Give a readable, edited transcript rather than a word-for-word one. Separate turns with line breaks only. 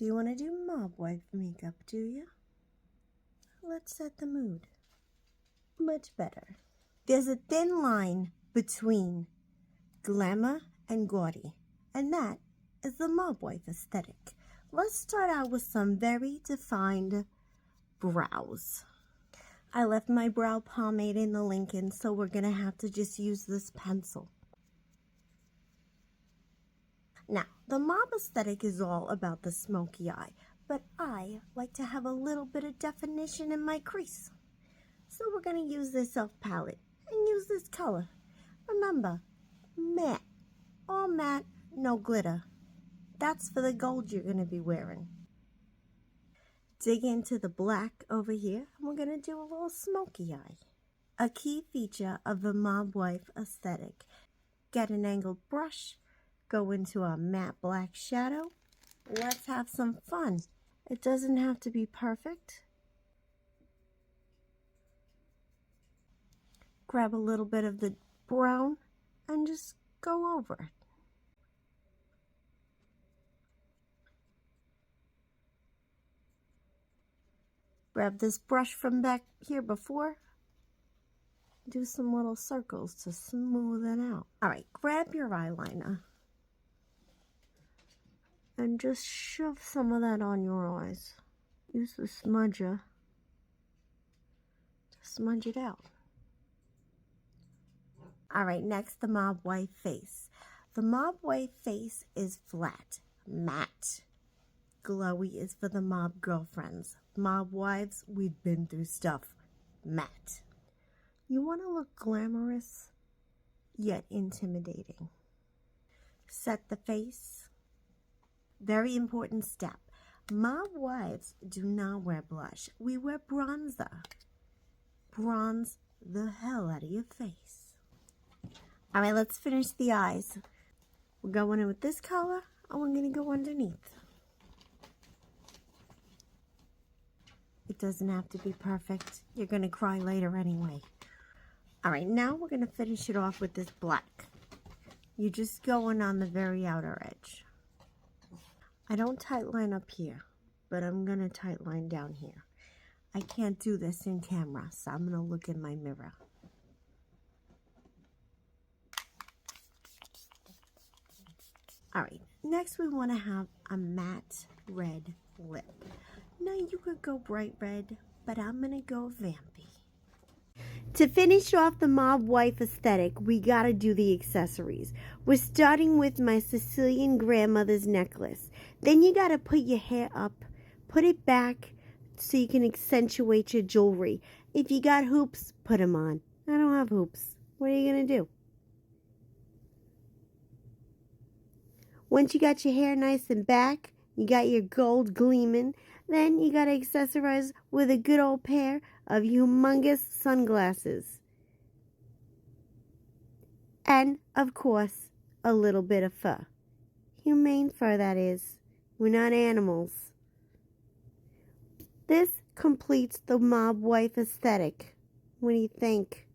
So you want to do mob wife makeup, do you? Let's set the mood. Much better. There's a thin line between glamour and gaudy, and that is the mob wife aesthetic. Let's start out with some very defined brows. I left my brow pomade in the Lincoln, so we're going to have to just use this pencil. Now, the mob aesthetic is all about the smoky eye, but I like to have a little bit of definition in my crease. So we're going to use this e.l.f. palette and use this color. Remember, matte. All matte, no glitter. That's for the gold you're going to be wearing. Dig into the black over here, and we're going to do a little smoky eye. A key feature of the mob wife aesthetic. Get an angled brush. Go into a matte black shadow. Let's have some fun. It doesn't have to be perfect. Grab a little bit of the brown and just go over it. Grab this brush from back here before. Do some little circles to smooth it out. All right, grab your eyeliner. And just shove some of that on your eyes. Use the smudger to smudge it out. All right, next the mob wife face. The mob wife face is flat, matte. Glowy is for the mob girlfriends. Mob wives, we've been through stuff. Matte. You want to look glamorous, yet intimidating. Set the face. Very important step. Mob wives do not wear blush. We wear bronzer. Bronze the hell out of your face. All right, let's finish the eyes. We're going in with this color, and we're going to go underneath. It doesn't have to be perfect. You're going to cry later anyway. All right, now we're going to finish it off with this black. You're just going on the very outer edge. I don't tight line up here, but I'm going to tight line down here. I can't do this in camera, so I'm going to look in my mirror. All right, next we want to have a matte red lip. Now you could go bright red, but I'm going to go vampy. To finish off the mob wife aesthetic, we got to do the accessories. We're starting with my Sicilian grandmother's necklace. Then you got to put your hair up, put it back so you can accentuate your jewelry. If you got hoops, put them on. I don't have hoops. What are you going to do? Once you got your hair nice and back, you got your gold gleaming, then you got to accessorize with a good old pair of humongous sunglasses. And, of course, a little bit of fur. Humane fur, that is. We're not animals. This completes the mob wife aesthetic. What do you think?